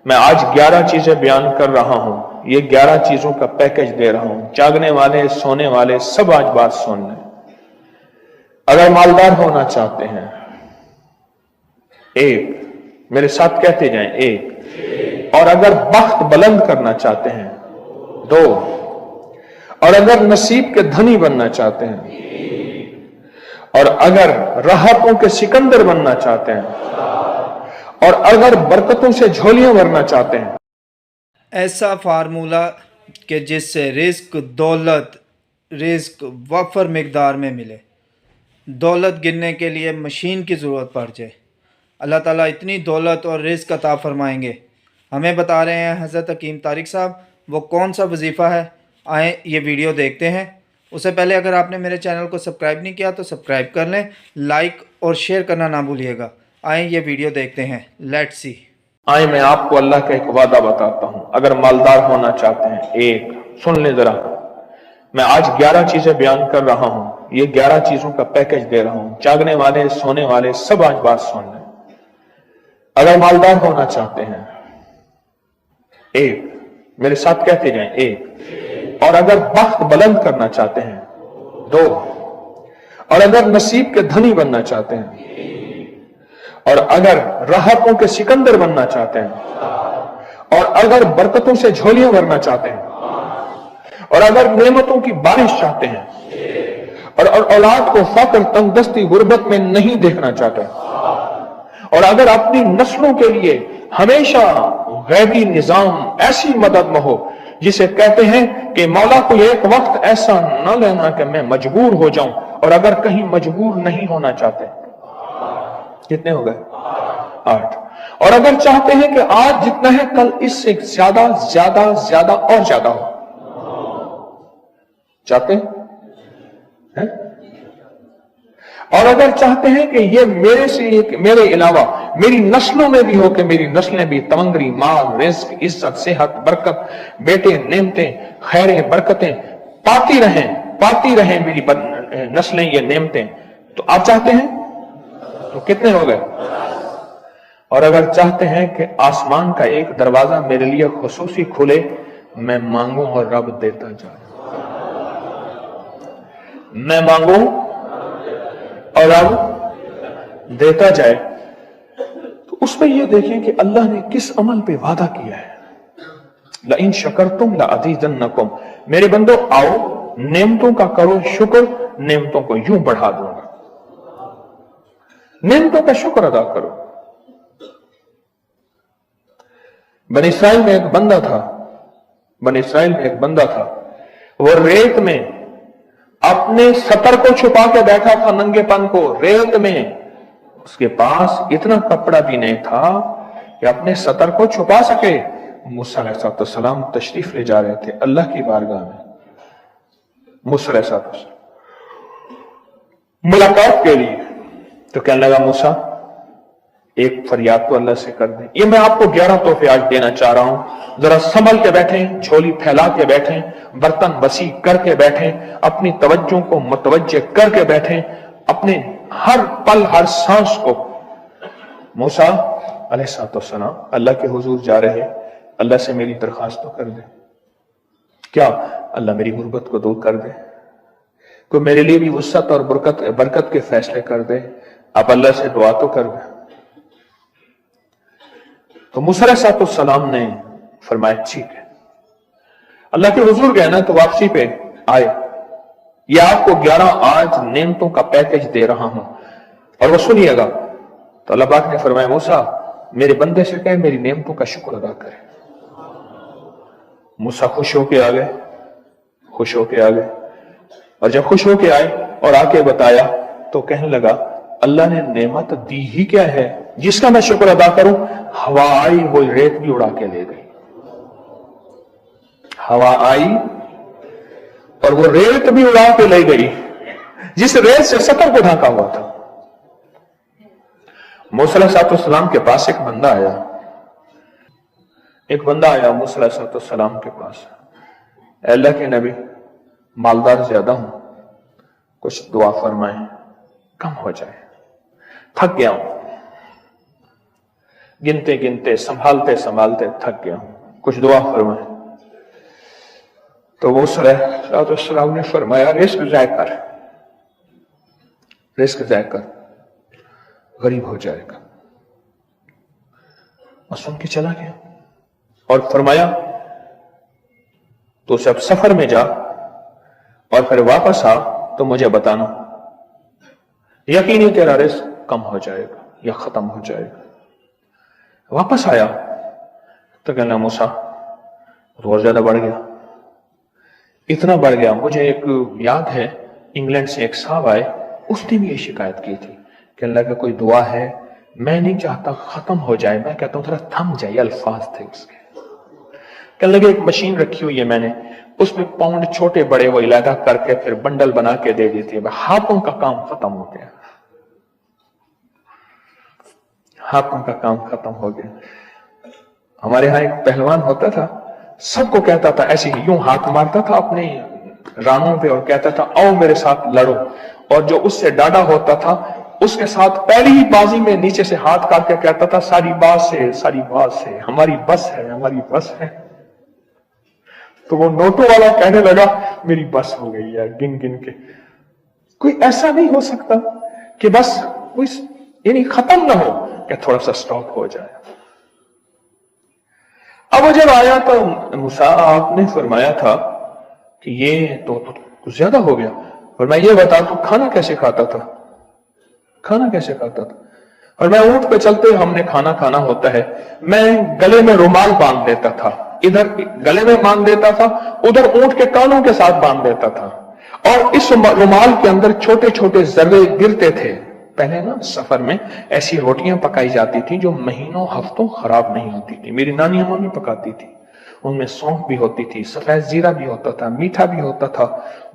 میں آج 11 چیزیں بیان کر رہا ہوں، یہ 11 چیزوں کا پیکج دے رہا ہوں، جاگنے والے سونے والے سب آج بات سن لیں۔ اگر مالدار ہونا چاہتے ہیں، ایک، میرے ساتھ کہتے جائیں، ایک، اور اگر بخت بلند کرنا چاہتے ہیں، دو، اور اگر نصیب کے دھنی بننا چاہتے ہیں، اور اگر راحتوں کے سکندر بننا چاہتے ہیں، اور اگر برکتوں سے جھولیاں بھرنا چاہتے ہیں۔ ایسا فارمولہ کہ جس سے رزق وافر مقدار میں ملے، دولت گننے کے لیے مشین کی ضرورت پڑ جائے، اللہ تعالیٰ اتنی دولت اور رزق عطا فرمائیں گے۔ ہمیں بتا رہے ہیں حضرت حکیم طارق صاحب، وہ کون سا وظیفہ ہے، آئیں یہ ویڈیو دیکھتے ہیں۔ اس سے پہلے اگر آپ نے میرے چینل کو سبسکرائب نہیں کیا تو سبسکرائب کر لیں، لائک اور شیئر کرنا نہ بھولیے گا۔ آئیں یہ ویڈیو دیکھتے ہیں، لیٹس سی۔ آئیں میں آپ کو اللہ کا ایک وعدہ بتاتا ہوں، اگر مالدار ہونا چاہتے ہیں، ایک، سن لیں ذرا، میں آج 11 چیزیں بیان کر رہا ہوں، یہ 11 چیزوں کا پیکج دے رہا ہوں، جاگنے والے سونے والے سب آج بات سن لیں۔ اگر مالدار ہونا چاہتے ہیں، ایک، میرے ساتھ کہتے جائیں، ایک، اور اگر بخت بلند کرنا چاہتے ہیں، دو، اور اگر نصیب کے دھنی بننا چاہتے ہیں، اور اگر راحتوں کے سکندر بننا چاہتے ہیں، اور اگر برکتوں سے جھولیاں بھرنا چاہتے ہیں، اور اگر نعمتوں کی بارش چاہتے ہیں، اور اولاد کو فقر، تنگ دستی، غربت میں نہیں دیکھنا چاہتے، اور اگر اپنی نسلوں کے لیے ہمیشہ غیبی نظام ایسی مدد میں ہو جسے کہتے ہیں کہ مولا کو ایک وقت ایسا نہ لینا کہ میں مجبور ہو جاؤں، اور اگر کہیں مجبور نہیں ہونا چاہتے، کتنے ہو گئے؟ 8۔ اور اگر چاہتے ہیں کہ آج جتنا ہے کل اس سے زیادہ زیادہ زیادہ اور زیادہ ہو، چاہتے ہیں؟ اور اگر چاہتے ہیں کہ یہ میرے علاوہ میری نسلوں میں بھی ہو، کہ میری نسلیں بھی تمنگری، مال، رزق، عزت، صحت، برکت، بیٹے، نعمتیں، خیریں، برکتیں پاتی رہیں میری نسلیں یہ نعمتیں، تو آپ چاہتے ہیں؟ تو کتنے ہو گئے؟ اور اگر چاہتے ہیں کہ آسمان کا ایک دروازہ میرے لیے خصوصی کھلے، میں مانگوں اور رب دیتا جائے، میں مانگوں اور رب دیتا جائے، تو اس میں یہ دیکھیں کہ اللہ نے کس عمل پہ وعدہ کیا ہے۔ لَإِن شَكَرْتُمْ لَأَزِيدَنَّكُمْ، میرے بندو آؤ نعمتوں کا کرو شکر، نعمتوں کو یوں بڑھا دوں گا، نعمتوں کا شکر ادا کرو۔ بنی اسرائیل میں ایک بندہ تھا، وہ ریت میں اپنے سطر کو چھپا کے بیٹھا تھا، ننگے پن کو، ریت میں، اس کے پاس اتنا کپڑا بھی نہیں تھا کہ اپنے سطر کو چھپا سکے۔ موسیٰ علیہ السلام تشریف لے جا رہے تھے اللہ کی بارگاہ میں، موسیٰ علیہ السلام ملاقات کے لیے، تو کہنے لگا موسیٰ ایک فریاد تو اللہ سے کر دیں۔ یہ میں آپ کو 11 تحفے آج دینا چاہ رہا ہوں، ذرا سنبھل کے بیٹھیں، جھولی پھیلا کے بیٹھیں، برتن وسیع کر کے بیٹھیں، اپنی توجہ کو متوجہ کر کے بیٹھیں، اپنے ہر پل ہر سانس کو۔ موسیٰ علیہ السلام اللہ کے حضور جا رہے، اللہ سے میری درخواست تو کر دے، کیا اللہ میری غربت کو دور کر دے، کوئی میرے لیے بھی وسعت اور برکت کے فیصلے کر دے، آپ اللہ سے دعا تو کر دیں۔ تو موسیٰ علیہ السلام نے فرمایا ٹھیک ہے، اللہ کے حضور گئے نا تو واپسی پہ آئے، یہ آپ کو 11 آج نعمتوں کا پیکج دے رہا ہوں، اور وہ سنیے گا۔ تو اللہ پاک نے فرمایا موسیٰ میرے بندے سے کہے میری نعمتوں کا شکر ادا کرے۔ موسیٰ خوش ہو کے آ گئے، اور جب خوش ہو کے آئے اور آ کے بتایا تو کہنے لگا اللہ نے نعمت دی ہی کیا ہے جس کا میں شکر ادا کروں؟ ہوا آئی وہ ریت بھی اڑا کے لے گئی، ہوا آئی اور وہ ریت بھی اڑا کے لے گئی جس ریت سے سطر کو ڈھانکا ہوا تھا۔ موسیٰ علیہ السلام کے پاس ایک بندہ آیا موسیٰ علیہ السلام کے پاس، اے اللہ کے نبی مالدار زیادہ ہوں، کچھ دعا فرمائیں کم ہو جائے، تھک گیا ہوں، गिनते गिनते संभालते संभालते थक गया हूं, कुछ दुआ फरमाए। तो वो सलाम ने फरमाया, रिस्क ज़ाय कर, रिस्क ज़ाय कर, गरीब हो जाएगा। और सुन के चला गया और फरमाया, तो जब सफर में जा और फिर वापस आ तो मुझे बताना, यकीनी तेरा रिस्क कम हो जाएगा या खत्म हो जाएगा। वापस आया तो कहना, मूसा और ज्यादा बढ़ गया, इतना बढ़ गया। मुझे एक याद है, इंग्लैंड से एक साहब आए, उसने भी ये शिकायत की थी कि अल्लाह का कोई दुआ है, मैं नहीं चाहता खत्म हो जाए, मैं कहता हूं थोड़ा थम जाए। अल्फाज थे उसके। कहने लगे, एक मशीन रखी हुई है मैंने, उसमें पाउंड छोटे बड़े वो इलाका करके फिर बंडल बना के दे देती है। हाथों का काम खत्म हो गया, हाथों का काम खत्म हो गया। हमारे यहां एक पहलवान होता था, सबको कहता था, ऐसे ही यूं हाथ मारता था अपने रानों पे और कहता था, आओ मेरे साथ लड़ो। और जो उससे डाढ़ा होता था उसके साथ पहली ही बाजी में नीचे से हाथ काट के कहता था, सारी बात से, सारी बात से, हमारी बस है, हमारी बस है। तो वो नोटों वाला कहने लगा, मेरी बस हो गई है गिन गिन के। कोई ऐसा नहीं हो सकता कि बस कोई यानी खत्म ना हो, कि थोड़ा सा स्टॉप हो जाए। अब जब आया तो मूसा आपने फरमाया था कि ये तो कुछ ज्यादा हो गया, और मैं ये बता, तू खाना कैसे खाता था, खाना कैसे खाता था? और मैं ऊंट पे चलते हमने खाना खाना होता है, मैं गले में रुमाल बांध देता था, इधर गले में बांध देता था, उधर ऊंट के कानों के साथ बांध देता था, और इस रुमाल के अंदर छोटे छोटे जर्रे गिरते थे। पहले ना सफर में ऐसी रोटियां पकाई जाती थी जो महीनों हफ्तों खराब नहीं होती थी, मेरी नानी अम्मा पकाती थी। उनमें सौंफ भी होती थी, सफेद जीरा भी होता था, मीठा भी होता था,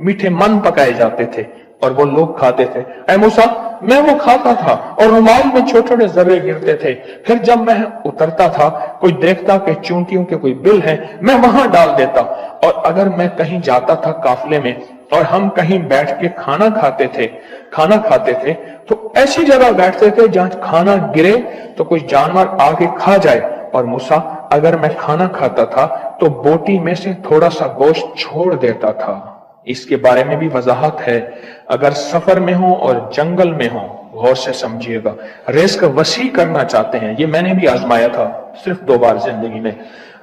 मीठे मन पकाए जाते थे और वो लोग खाते थे। ऐ मूसा, मैं वो खाता था और रुमाल में छोटे छोटे जर्रे गिरते थे। फिर जब मैं उतरता था, कोई देखता कि चूंटियों के कोई बिल है, मैं वहां डाल देता। और अगर मैं कहीं जाता था काफले में और हम कहीं बैठ के खाना खाते थे तो ऐसी जगह बैठते थे जहां खाना गिरे तो कोई जानवर आके खा जाए। और मूसा, अगर मैं खाना खाता था तो बोटी में से थोड़ा सा गोश्त छोड़ देता था। इसके बारे में भी वजाहत है। अगर सफर में हो और जंगल में हो, गौर से समझिएगा, रिस्क वसी करना चाहते हैं, ये मैंने भी आजमाया था सिर्फ 2 बार जिंदगी में।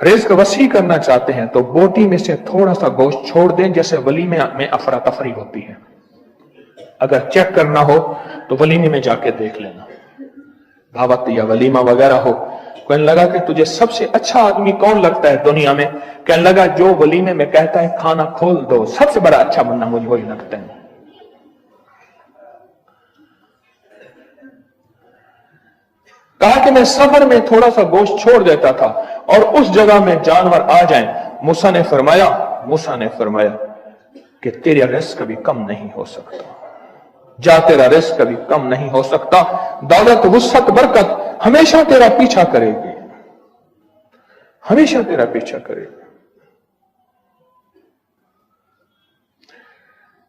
रिस्क वसी करना चाहते हैं तो बोटी में से थोड़ा सा गोश्त छोड़ दें, जैसे वलीमे में अफरा तफरी होती है। अगर चेक करना हो तो वलीमे में जाके देख लेना, दावत या वलीमा वगैरह हो। कहने लगा कि तुझे सबसे अच्छा आदमी कौन लगता है दुनिया में? कहने लगा, जो वलीमे में कहता है खाना खोल दो, सबसे बड़ा अच्छा बंदा मुझे वही लगता है। कहा कि मैं सफर में थोड़ा सा गोश्त छोड़ देता था और उस जगह में जानवर आ जाएं। मूसा ने फरमाया कि तेरा रिस्क कभी कम नहीं हो सकता, जा तेरा रिस्क कभी कम नहीं हो सकता। दौलत, वुसअत, बरकत हमेशा तेरा पीछा करेगी, हमेशा तेरा पीछा करेगी।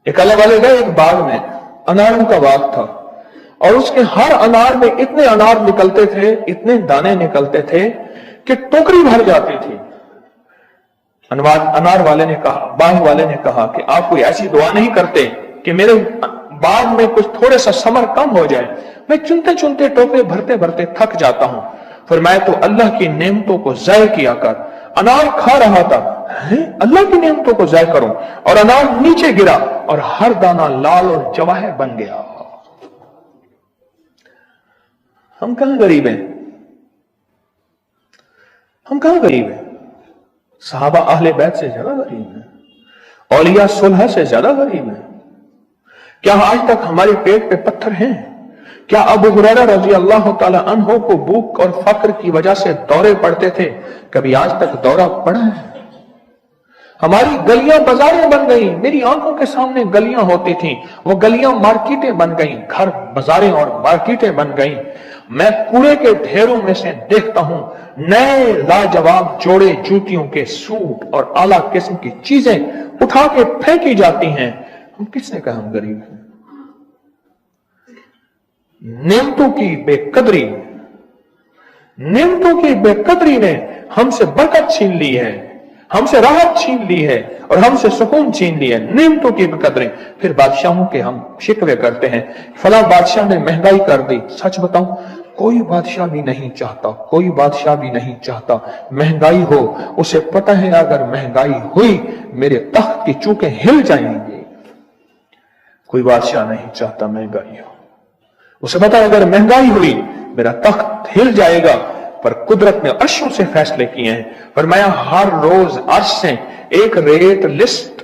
एक अल्लाह वाले गए एक बाग में, अनारों का बाग था, और उसके हर अनार में इतने अनार निकलते थे, इतने दाने निकलते थे कि टोकरी भर जाती थी। अनार वाले ने कहा, बाग वाले ने कहा कि आप कोई ऐसी दुआ नहीं करते कि मेरे बाग में कुछ थोड़े सा समर कम हो जाए? मैं चुनते चुनते टोकरे भरते भरते थक जाता हूं। फिर मैं तो अल्लाह की नेमतों को ज़ाय किया कर। अनार खा रहा था, अल्लाह की नेमतों को ज़ाय करूं, और अनार नीचे गिरा और हर दाना लाल और जवाहर बन गया। हम कहां गरीब हैं? हम कहां गरीब हैं? सहाबा अहले बैत से ज्यादा गरीब हैं, औलिया सुलह से ज्यादा गरीब हैं। क्या आज तक हमारे पेट पे पत्थर हैं? क्या अबू हुरैरा रज़ी अल्लाह ताला अन्हो को भूख और फक्र की वजह से दौरे पड़ते थे? कभी आज तक दौरा पड़ा है? हमारी गलियां बाजारें बन गई, मेरी आंखों के सामने गलियां होती थी, वो गलियां मार्केटें बन गई, घर बाजारें और मार्केटें बन गई। मैं कूड़े के ढेरों में से देखता हूं नए लाजवाब जोड़े जूतियों के सूट और आला किस्म की चीजें उठा के फेंकी जाती हैं। हम किसने कहा हम गरीब हैं? नेमतों की बेकदरी, नेमतों की बेकदरी ने हमसे बरकत छीन ली है, हमसे राहत छीन ली है और हमसे सुकून छीन ली है। नेमतों की बेकदरी। फिर बादशाहों के हम शिकवे करते हैं, फला बादशाह ने महंगाई कर दी। सच बताऊं, कोई बादशाह भी नहीं चाहता, कोई बादशाह भी नहीं चाहता महंगाई हो। उसे पता है अगर महंगाई हुई मेरे तख्त की चूकें हिल जाएंगी। कोई बादशाह नहीं चाहता महंगाई हो, उसे पता है अगर महंगाई हुई मेरा तख्त हिल जाएगा। पर कुदरत ने अर्शों से फैसले किए हैं। फरमाया हर रोज अर्श से एक रेट लिस्ट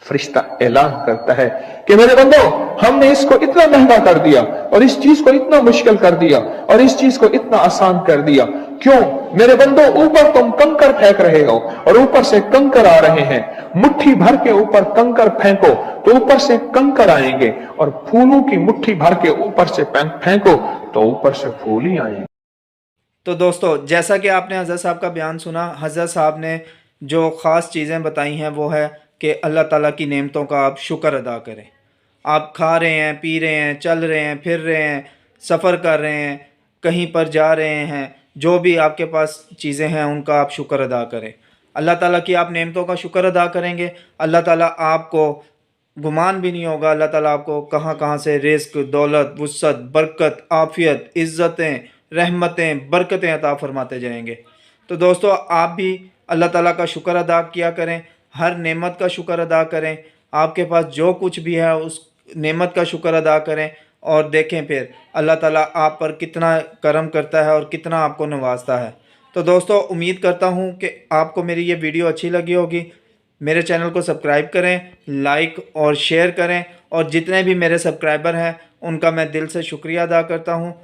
फरिश्ता ऐलान करता है कि मेरे बंदो, हमने इसको इतना महंगा कर दिया और इस चीज को इतना मुश्किल कर दिया और इस चीज को इतना आसान कर दिया। क्यों मेरे बंदो? ऊपर तुम कंकर फेंक रहे हो और ऊपर से कंकर आ रहे हैं। मुट्ठी भर के ऊपर कंकर फेंको तो ऊपर से कंकर आएंगे, और फूलों की मुट्ठी भर के ऊपर से फेंको तो ऊपर से फूल ही आएंगे। तो दोस्तों, जैसा कि आपने हज़रत साहब का बयान सुना, हज़रत साहब ने जो ख़ास चीज़ें बताई हैं वो है कि अल्लाह ताला की नेमतों का आप शुक्र अदा करें। आप खा रहे हैं, पी रहे हैं, चल रहे हैं, फिर रहे हैं, सफ़र कर रहे हैं, कहीं पर जा रहे हैं, जो भी आपके पास चीज़ें हैं उनका आप शुक्र अदा करें। अल्लाह ताला की आप नेमतों का शुक्र अदा करेंगे, अल्लाह ताला आपको गुमान भी नहीं होगा, अल्लाह ताला आपको कहाँ कहाँ से रिज़्क, दौलत, वुसअत, बरकत, आफ़ियत, इज़्ज़तें, रहमतें, बरकतें अता फरमाते जाएंगे। तो दोस्तों, आप भी अल्लाह ताला का शुक्र अदा किया करें, हर नेमत का शुक्र अदा करें। आपके पास जो कुछ भी है उस नेमत का शुक्र अदा करें और देखें फिर अल्लाह ताला आप पर कितना करम करता है और कितना आपको नवाजता है। तो दोस्तों, उम्मीद करता हूँ कि आपको मेरी ये वीडियो अच्छी लगी होगी। मेरे चैनल को सब्सक्राइब करें, लाइक और शेयर करें, और जितने भी मेरे सब्सक्राइबर हैं उनका मैं दिल से शुक्रिया अदा करता हूँ।